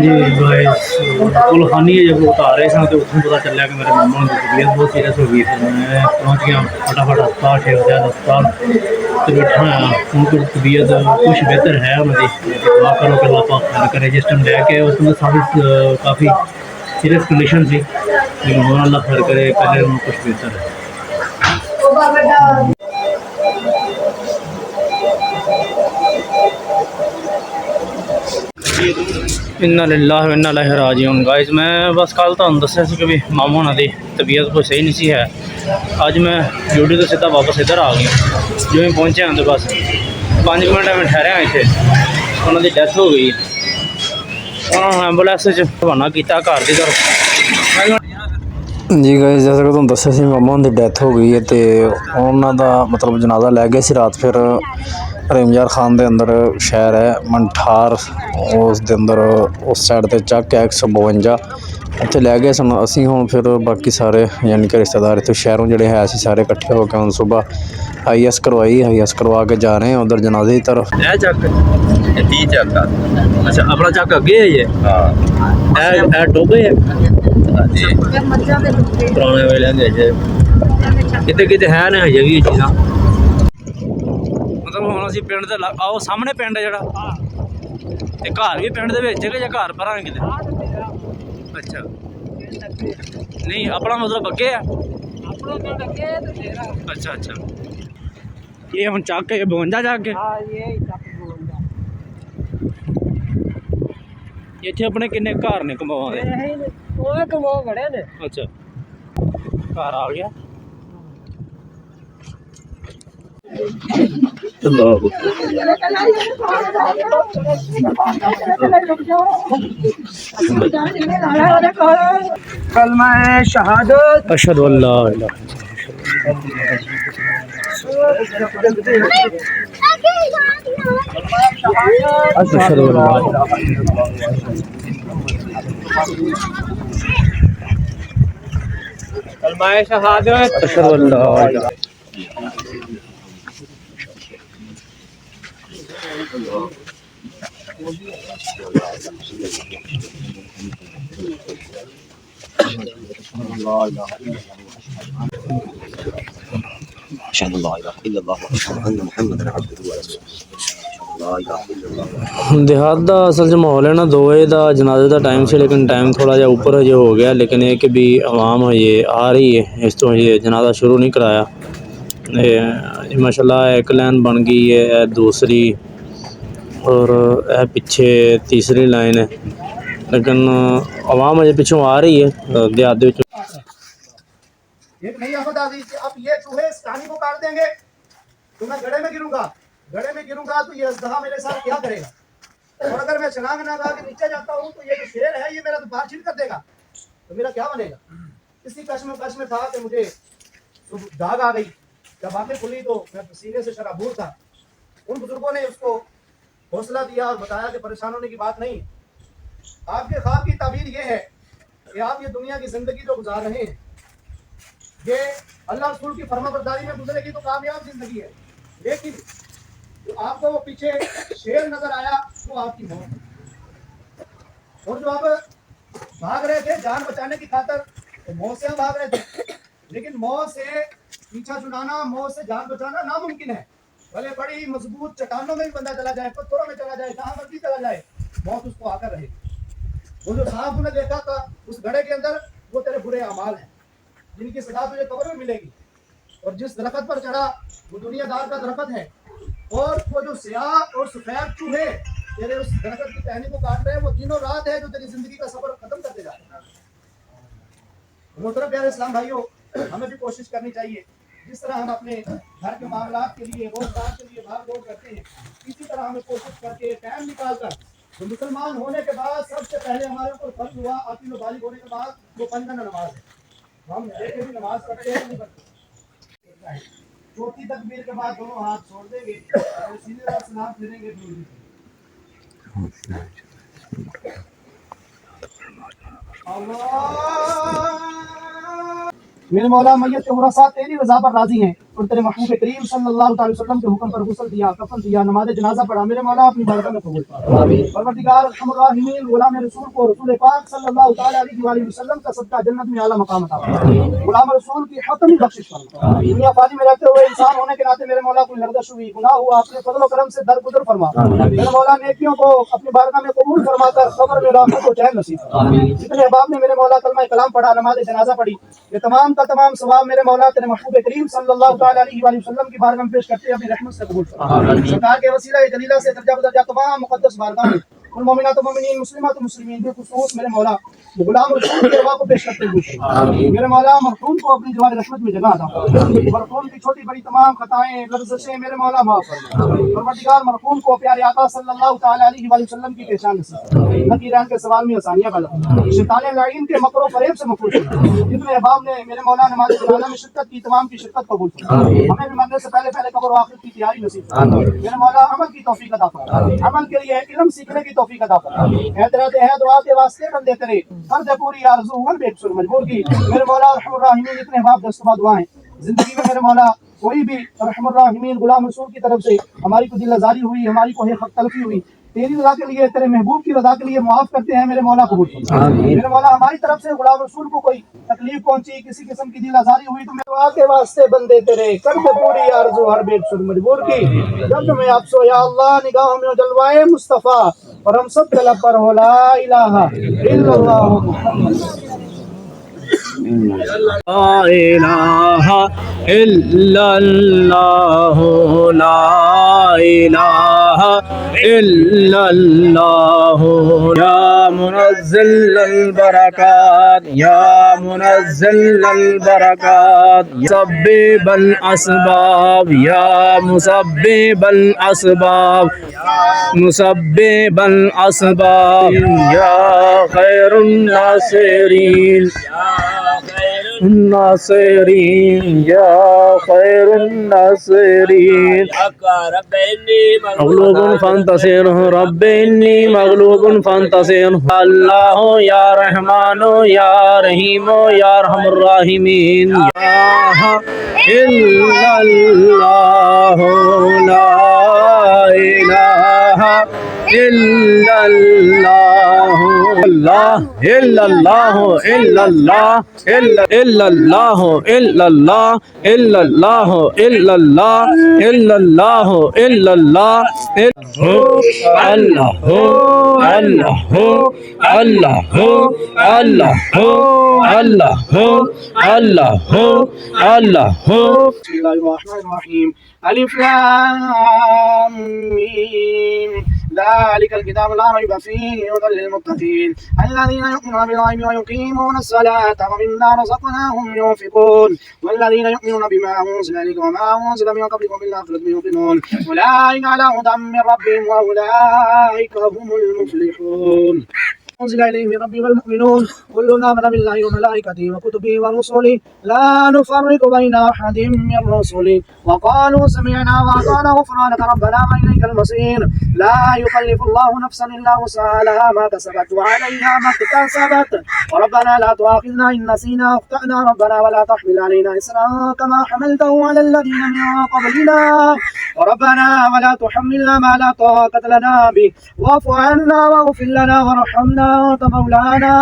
جی guys پل خانی ہے جب اتار رہے سن تو اتوں پتا چلیا کہ میرے ماما کی طبیعت بہت سیریس ہو گئی پھر میں پہنچ گیا فٹافٹ ہسپتال شیخ زید ہسپتال تو بیٹھا ہاں ان کی طبیعت کچھ بہتر ہے انہوں کی دعا کرو کہ اللہ پاک خیر کرے جس ٹائم لے کے اس میں کافی سیریس کنڈیشن تھی لیکن ہوں اللہ خیر کرے پہلے انہوں کچھ بہتر ہے انا للہ و انا الیہ راجعون گائز میں بس کل تو دسیا سی کہ بھی ماموں ہونا دی طبیعت کوئی صحیح نہیں سی ہے اج میں ڈیوٹی تو سیدھا واپس ادھر آ گیا جو ہی پہنچے ہیں تو بس 5 منٹ میں ٹھہرے ہیں اتنے انہوں کی ڈیتھ ہو گئی انہوں نے ایمبولینس روانہ کیا گھر کی طرف جی گائز جیسا کہ تم دسیا سی ماما کی ڈیتھ ہو گئی ہے تو انہوں کا مطلب جنازہ لے گئے سی رات پھر رحیم یار خان دے اندر شہر ہے منٹھار اس دے اندر اس سائڈ تے چک ہے 152 اتنے لے گئے سن اسی ہوں پھر باقی سارے یعنی کہ رشتہ دار اتنے شہروں جڑے ہے اسی سارے کٹھے ہو کے ہوں صبح آئی ایس کروا کے جا رہے ہیں ادھر جنازے کی طرف چک اچھا اپنا چک اگے ہے یہ ٹوبے ہے پرانے ویلے کتنے کتنے ہے نا ہجے بھی چیزاں مطلب ہوں اسی پنڈ آؤ سامنے پنڈ ہے جڑا گھر بھی پنڈ دے کہ گھر پر کتنے اچھا نہیں اپنا مطلب اگے ہے اچھا اچھا یہ ہوں چک ہے 52 چک ہے اتنے اپنے کنے گھر نے کماوا دے اچھا گھر آ گیا کلمہ شہادت اشہد ان لا الہ اشہد ان لا کلمہ شہادت اشہد ان لا الہ أشهد أن لا إله إلا الله وأشهد أن محمدا عبده ورسوله لا إله إلا الله دیہات دا اصل جو ماحول ہے نا 2 بجے دا جنازے دا ٹائم سے لیکن ٹائم تھوڑا جا اوپر ہجے ہو گیا لیکن یہ کہ بھی عوام یہ آ رہی ہے اس تو یہ جنازہ شروع نہیں کرایا ماشاء اللہ ایک لائن بن گئی ہے دوسری اور پیچھے تیسری لائن ہے لیکن عوام اجے پیچھوں آ رہی ہے دیہات دے ایک نہیں احمد عزیز اب یہ چوہے اس کہانی کو کاٹ دیں گے تو میں گڑھے میں گروں گا تو یہ اژدہا میرے ساتھ کیا کرے گا اور اگر میں چھلانگ نہ لگا کے نیچے جاتا ہوں تو یہ جو شیر ہے یہ میرا تو بال چھین کر دے گا تو میرا کیا بنے گا اسی کش میں تھا کہ مجھے داغ آ گئی جب آنکھیں کھلی تو میں سینے سے شرابور تھا ان بزرگوں نے اس کو حوصلہ دیا اور بتایا کہ پریشان ہونے کی بات نہیں آپ کے خواب کی تعبیر یہ ہے کہ آپ یہ دنیا کی زندگی جو گزار رہے ہیں یہ اللہ رسول کی فرما برداری میں گزرے گی تو کامیاب زندگی ہے لیکن جو آپ کو وہ پیچھے شیر نظر آیا وہ آپ کی موت اور جو آپ بھاگ رہے تھے جان بچانے کی خاطر موت سے بھاگ رہے تھے لیکن موت سے پیچھا چھڑانا موت سے جان بچانا ناممکن ہے بھلے بڑی مضبوط چٹانوں میں بھی بندہ چلا جائے پتھروں میں چلا جائے جہاں مرضی چلا جائے موت اس کو آ کر رہے وہ جو سانپ نے دیکھا تھا اس گڑھے کے اندر وہ تیرے برے اعمال ہیں جن کی سزا تجھے قبر میں ملے گی اور جس درخت پر چڑھا وہ دنیا دار کا درخت ہے اور وہ جو سیاہ اور سفید چوہے تیرے اس درخت کی ٹہنی کو کاٹ رہے ہیں وہ دنوں رات ہے جو تیری زندگی کا سفر ختم کرتے جا رہے ہیں محترم پیارے اسلام بھائیوں ہمیں بھی کوشش کرنی چاہیے جس طرح ہم اپنے گھر کے معاملات کے لیے روزگار کے لیے بھاگ دوڑ کرتے ہیں اسی طرح ہمیں کوشش کر کے ٹائم نکال کر تو مسلمان ہونے کے بعد سب سے پہلے ہمارے اوپر فرض ہوا عاقل و بالغ ہونے کے بعد وہ 5 نماز ہے ہم ایک بھی نماز پڑھتے ہیں نہیں پڑھتے چوتھی تکبیر کے بعد دونوں ہاتھ چھوڑ دیں گے سیدھے طرف سلام پھیریں گے اللہ میرے مولا میت کے ورثہ تیری رضا پر راضی ہیں اور تیرے محبوب کریم صلی اللہ تعالی وسلم کے حکم پر غسل دیا، کفن دیا، نماز جنازہ پڑھا، میرے مولا اپنی بارگاہ میں قبول فرما۔ پروردگار ارحم الراحمین غلام رسول کو رسول پاک صلی اللہ تعالی علیہ وآلہ وسلم کا صدقہ جنت میں اعلیٰ مقام عطا فرما۔ غلام رسول کی حتمی بخشش فرما۔ دنیا فانی میں رہتے ہوئے انسان ہونے کے ناطے میرے مولا کوئی لرزش ہوئی، گناہ ہوا، اپنے فضل و کرم سے درگزر فرما۔ میرے مولا نیکیوں کو اپنی بارگاہ میں قبول فرما کر قبر میں راحت و چین نصیب فرما۔ جتنے احباب نے میرے مولا کلمہ کلام پڑھا، نماز جنازہ پڑھی، یہ تمام کا تمام ثواب میرے مولا تیرے محبوب کریم صلی اللہ تعالی علیہ وآلہ وسلم کی بارگاہ میں پیش کرتے ہیں، اپنی رحمت سے قبول فرما۔ سرکار کے وسیلہ جلیلہ سے درجہ بدرجہ تمام مقدس بارگاہ میں المومنات و مومنین، مسلمات و مسلمین، بالخصوص میرے مولا غلام رسول کے روا کو پیش کرتے ہوئے میرے مولا مرحوم کو اپنی جوار رحمت میں جگہ عطا فرما۔ مرحوم کی چھوٹی بڑی تمام خطائیں لرزشیں میرے مولا معاف فرما۔ پروردگار مرحوم کو پیارے آقا صلی اللہ تعالی علیہ وآلہ وسلم کی پہچان نصیب فرما۔ نقیران کے سوال میں آسانیاں پیدا فرما۔ شیطان لعین کے مکر و فریب سے محفوظ فرما۔ جتنے احباب نے میرے مولا نماز جنازہ میں شرکت کی، تمام کی شرکت قبول فرما۔ ہمیں بھی مرنے سے پہلے پہلے قبر و آخرت کی تیاری نصیب فرما۔ میرے مولا عمل کی توفیق عطا فرما۔ عمل کے لیے علم سیکھنے کی توفیق عطا فرما۔ اے دعا کے واسطے بندے تیرے فرض پوری آرزو ہر بے قصور مجبور کی میرے مولا ارحم الراحمین اتنے باب دستبا دعائیں زندگی میں میرے مولا کوئی بھی ارحم الراحمین غلام رسول کی طرف سے ہماری کو دل آزاری ہوئی، ہماری کو حق تلفی ہوئی، تیری رضا کے لیے، تیرے محبوب کی رضا کے لیے معاف کرتے ہیں میرے مولا قبول فرما۔ میرے مولا ہماری طرف سے غلام رسول کو کوئی تکلیف پہنچی، کسی قسم کی دل آزاری ہوئی تو میرے دعا کے واسطے بندے تیرے کر دے پوری آرزو ہر بے قصور مجبور کی جب میں آپ سو یا اللہ نگاہوں میں جلوائے مصطفیٰ اور ہم سب کے لب پر ہو لا الہ الا اللہ محمد لا الہ الا اللہ، لا الہ الا اللہ، یا منزل البرکات، یا منزل البرکات، مسبب الاسباب، یا مسبب الاسباب، مسبب الاسباب، یا خیر الناصرین، الناصرین، یا خیر الناصرین، مغلوب فانتصر، رب انی مغلوب فانتصر، اللہ یا رحمان یا رحیم یا ارحم الراحمین، یا الا اللہ، لا الہ الا اللہ، اللہ الا اللہ، الا اللہ، الا اللہ، الا اللہ، الا اللہ، الا اللہ، الا اللہ، الا اللہ، اللہ اللہ اللہ اللہ اللہ اللہ اللہ۔ بسم اللہ الرحمن الرحیم الف لام میم ذلك الكتاب لا ريب فيه هدى للمتقين الذين يؤمنون بالغيب ويقيمون الصلاة ومما رزقناهم ينفقون والذين يؤمنون بما أنزل إليك وما أنزل من قبلك وبالآخرة هم يوقنون أولئك على هدى من ربهم وأولئك هم المفلحون أنزل إليه من ربه والمؤمنون كلنا آمن بالله وملائكته وكتبه ورسله لا نفرق بين أحد من رسله وقالوا سمعنا وأطعنا غفرانك ربنا وإليك المصير لا يكلف الله نفسا إلا وسعها لها ما كسبت وعليها ما اكتسبت ربنا لا تؤاخذنا إن نسينا أو أخطأنا ربنا ولا تحمل علينا إصرا كما حملته على الذين من قبلنا ربنا ولا تحملنا ما لا طاقة لنا به واعف عنا واغفر لنا وارحمنا أنت مولانا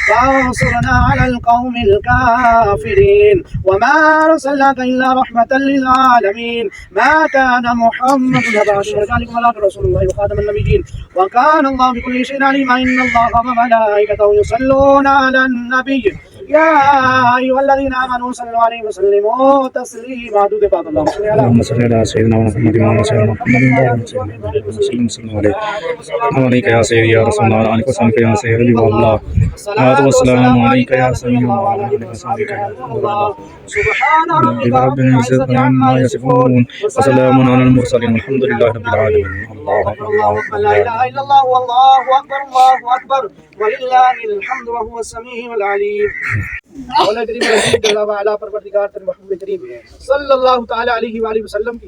فانصرنا على القوم الكافرين وما أرسلناك إلا رحمة للعالمين ما كان محمد أبا أحد من رجالكم ولكن رسول الله وخاتم النبيين وكان الله بكل شيء عليما إن الله وملائكته يصلون على النبي يا أيها الذين آمنوا صلوا عليه وسلموا تسليما اللهم صل على سيدنا محمد وعلى سيدنا محمد وسلم عليك يا سيدي يا رسول الله عليك وسلم يا سيدي والله والسلام عليك يا سيدي والله سبحان ربك رب العزة عما يصفون وسلام على المرسلين والحمد لله رب العالمين الله أكبر لا إله إلا الله والله أكبر الله أكبر ولله الحمد وهو السميع العليم مولا کریم رضی اللہ تعالی پروردگار محمد کریم صلی اللہ تعالی علیہ وآلہ وسلم کی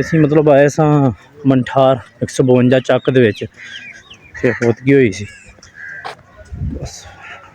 ਅਸੀਂ ਮਤਲਬ ਆਏ ਸਾਂ ਮੰਠਾਰ 152 ਚੱਕ ਦੇ ਵਿੱਚ ਫਿਰ ਫੌਤਗੀ ਹੋਈ ਸੀ ਬਸ